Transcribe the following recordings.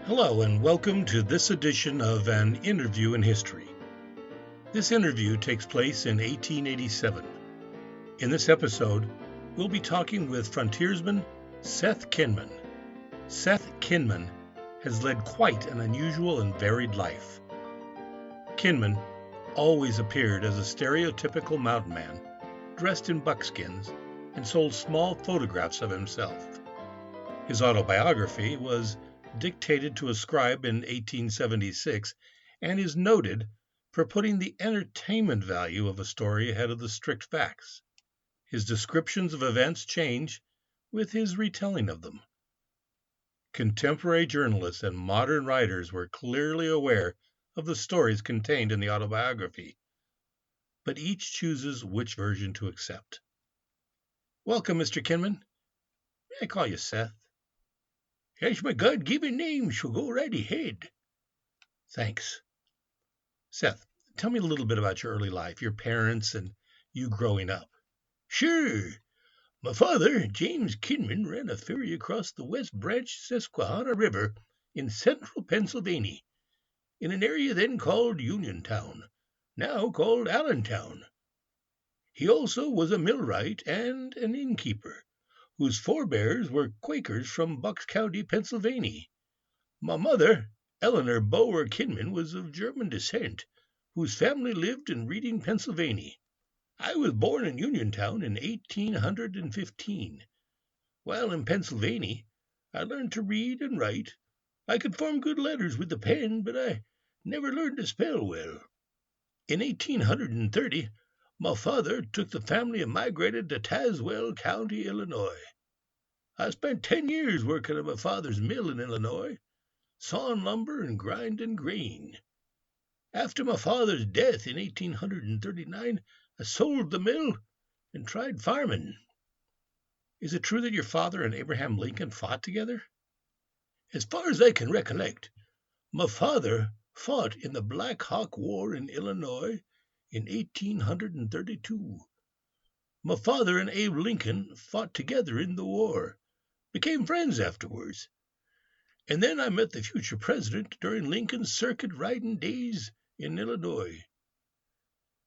Hello, and welcome to this edition of An Interview in History. This interview takes place in 1887. In this episode, we'll be talking with frontiersman Seth Kinman. Seth Kinman has led quite an unusual and varied life. Kinman always appeared as a stereotypical mountain man, dressed in buckskins, and sold small photographs of himself. His autobiography was dictated to a scribe in 1876 and is noted for putting the entertainment value of a story ahead of the strict facts. His descriptions of events change with his retelling of them. Contemporary journalists and modern writers were clearly aware of the stories contained in the autobiography, but each chooses which version to accept. Welcome, Mr. Kinman. May I call you Seth? That's my God-given name, so go right ahead. Thanks. Seth, tell me a little bit about your early life, your parents, and you growing up. Sure. My father, James Kinman, ran a ferry across the West Branch Susquehanna River in central Pennsylvania, in an area then called Uniontown, now called Allentown. He also was a millwright and an innkeeper, whose forebears were Quakers from Bucks County, Pennsylvania. My mother, Eleanor Bower Kinman, was of German descent, whose family lived in Reading, Pennsylvania. I was born in Uniontown in 1815. While in Pennsylvania, I learned to read and write. I could form good letters with the pen, but I never learned to spell well. In 1830, my father took the family and migrated to Tazewell County, Illinois. I spent 10 years working at my father's mill in Illinois, sawing lumber and grinding grain. After my father's death in 1839, I sold the mill and tried farming. Is it true that your father and Abraham Lincoln fought together? As far as I can recollect, my father fought in the Black Hawk War in Illinois in 1832. My father and Abe Lincoln fought together in the war, became friends afterwards. And then I met the future president during Lincoln's circuit riding days in Illinois.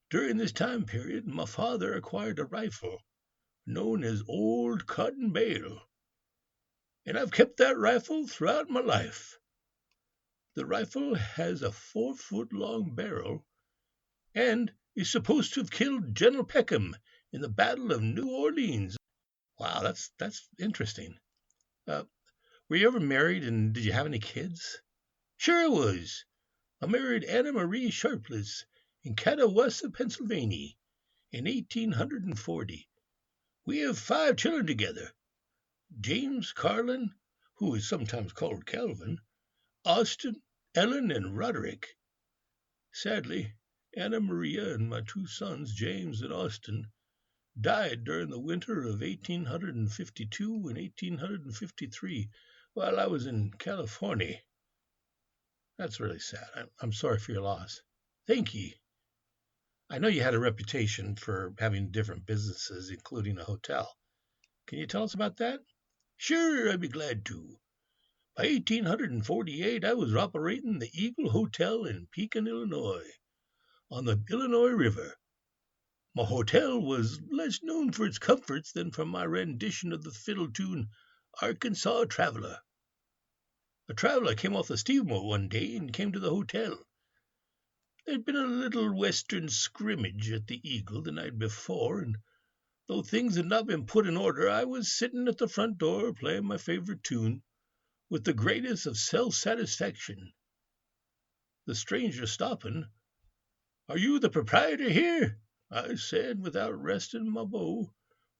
During this time period, my father acquired a rifle known as Old Cotton Bale, and I've kept that rifle throughout my life. The rifle has a 4-foot-long barrel and is supposed to have killed General Peckham in the Battle of New Orleans. Wow, that's interesting. Were you ever married, and did you have any kids? Sure I was. I married Anna Marie Sharpless in Catawassa, Pennsylvania, in 1840. We have 5 children together: James Carlin, who is sometimes called Calvin, Austin, Ellen, and Roderick. Sadly, Anna Maria and my 2 sons, James and Austin, died during the winter of 1852 and 1853 while I was in California. That's really sad. I'm sorry for your loss. Thank ye. I know you had a reputation for having different businesses, including a hotel. Can you tell us about that? Sure, I'd be glad to. By 1848, I was operating the Eagle Hotel in Pekin, Illinois, on the Illinois River. My hotel was less known for its comforts than for my rendition of the fiddle tune, Arkansas Traveler. A traveler came off the steamboat one day and came to the hotel. There'd been a little western scrimmage at the Eagle the night before, and though things had not been put in order, I was sitting at the front door playing my favorite tune with the greatest of self-satisfaction. The stranger stopping, "Are you the proprietor here?" I said, without resting my bow.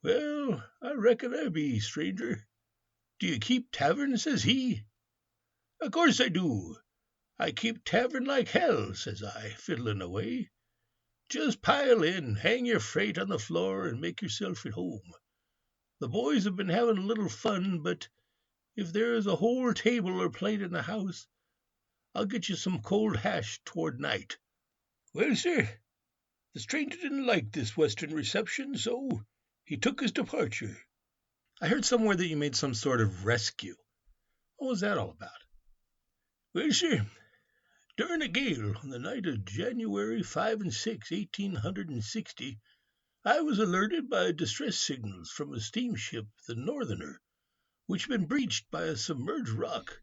"Well, I reckon I be, stranger." "Do you keep tavern?" says he. "Of course I do. I keep tavern like hell," says I, fiddling away. "Just pile in, hang your freight on the floor, and make yourself at home. The boys have been having a little fun, but if there is a whole table or plate in the house, I'll get you some cold hash toward night." Well, sir, the stranger didn't like this western reception, so he took his departure. I heard somewhere that you made some sort of rescue. What was that all about? Well, sir, during a gale on the night of January 5 and 6, 1860, I was alerted by distress signals from a steamship, the Northerner, which had been breached by a submerged rock.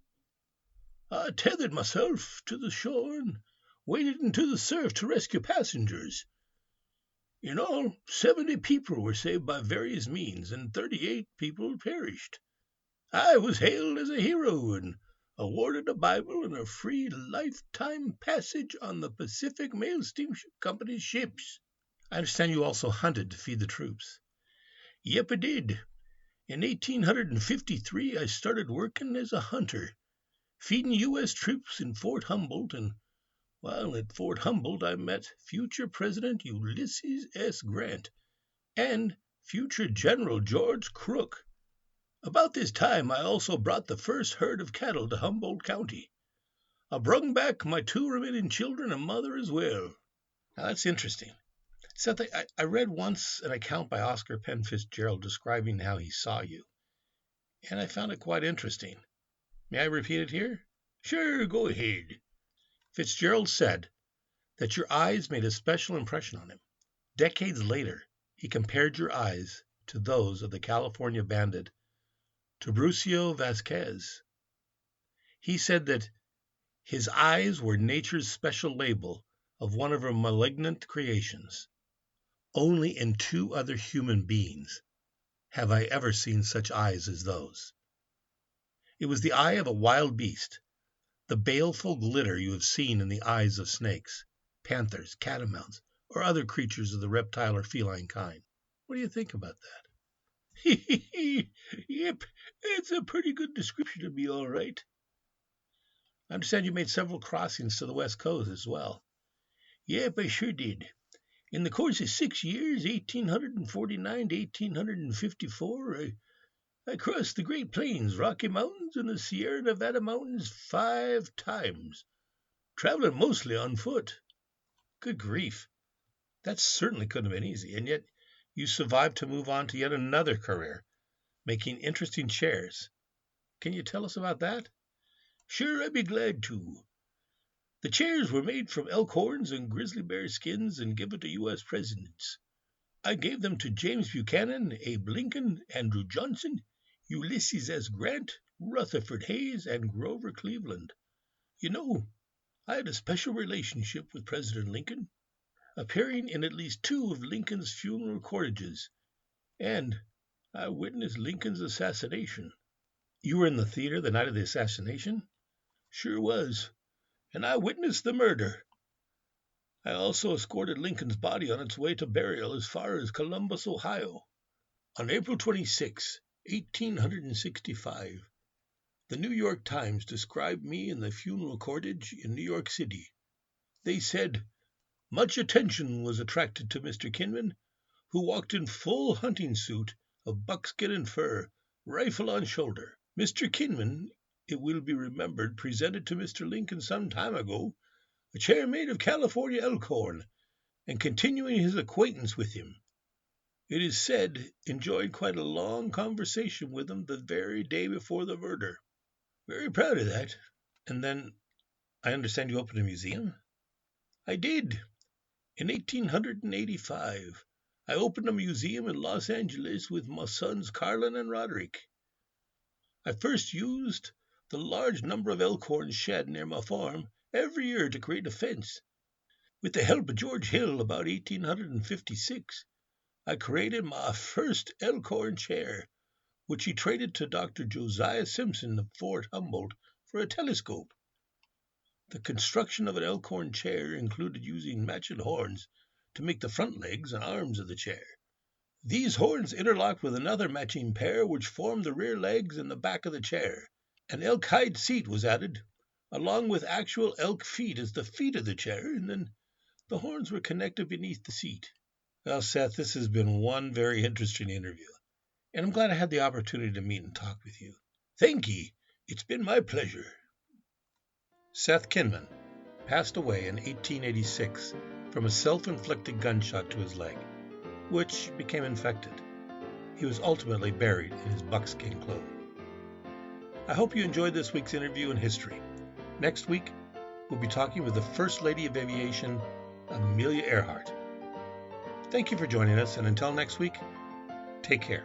I tethered myself to the shore and waded into the surf to rescue passengers. In all, 70 people were saved by various means, and 38 people perished. I was hailed as a hero and awarded a Bible and a free lifetime passage on the Pacific Mail Steamship Company's ships. I understand you also hunted to feed the troops. Yep, I did. In 1853, I started working as a hunter, feeding U.S. troops in Fort Humboldt, and while at Fort Humboldt I met future President Ulysses S. Grant and future General George Crook. About this time I also brought the first herd of cattle to Humboldt County. I brung back my 2 remaining children and mother as well. Now that's interesting. Seth, I read once an account by Oscar Penn Fitzgerald describing how he saw you, and I found it quite interesting. May I repeat it here? Sure, go ahead. Fitzgerald said that your eyes made a special impression on him. Decades later, he compared your eyes to those of the California bandit Tiburcio Vasquez. He said that his eyes were nature's special label of one of her malignant creations. Only in 2 other human beings have I ever seen such eyes as those. It was the eye of a wild beast, the baleful glitter you have seen in the eyes of snakes, panthers, catamounts, or other creatures of the reptile or feline kind. What do you think about that? Yep, it's a pretty good description of me, all right. I understand you made several crossings to the West Coast as well. Yep, I sure did. In the course of 6 years, 1849 to 1854, I crossed the Great Plains, Rocky Mountains, and the Sierra Nevada Mountains 5 times, traveling mostly on foot. Good grief. That certainly couldn't have been easy, and yet you survived to move on to yet another career, making interesting chairs. Can you tell us about that? Sure, I'd be glad to. The chairs were made from elk horns and grizzly bear skins and given to U.S. presidents. I gave them to James Buchanan, Abe Lincoln, Andrew Johnson, Ulysses S. Grant, Rutherford Hayes, and Grover Cleveland. You know, I had a special relationship with President Lincoln, appearing in at least 2 of Lincoln's funeral corteges, and I witnessed Lincoln's assassination. You were in the theater the night of the assassination? Sure was, and I witnessed the murder. I also escorted Lincoln's body on its way to burial as far as Columbus, Ohio. On April 26, 1865, the New York Times described me in the funeral cortege in New York City. They said, much attention was attracted to Mr. Kinman, who walked in full hunting suit of buckskin and fur, rifle on shoulder. Mr. Kinman, it will be remembered, presented to Mr. Lincoln some time ago a chair made of California elk horn, and continuing his acquaintance with him, it is said, enjoyed quite a long conversation with him the very day before the murder. Very proud of that. And then, I understand you opened a museum? I did. In 1885, I opened a museum in Los Angeles with my sons Carlin and Roderick. I first used the large number of elk horns shed near my farm every year to create a fence. With the help of George Hill about 1856, I created my first elk horn chair, which he traded to Dr. Josiah Simpson of Fort Humboldt for a telescope. The construction of an elk horn chair included using matching horns to make the front legs and arms of the chair. These horns interlocked with another matching pair which formed the rear legs and the back of the chair. An elk hide seat was added, along with actual elk feet as the feet of the chair, and then the horns were connected beneath the seat. Well, Seth, this has been one very interesting interview, and I'm glad I had the opportunity to meet and talk with you. Thank ye. It's been my pleasure. Seth Kinman passed away in 1886 from a self-inflicted gunshot to his leg, which became infected. He was ultimately buried in his buckskin clothing. I hope you enjoyed this week's interview in history. Next week, we'll be talking with the First Lady of Aviation, Amelia Earhart. Thank you for joining us, and until next week, take care.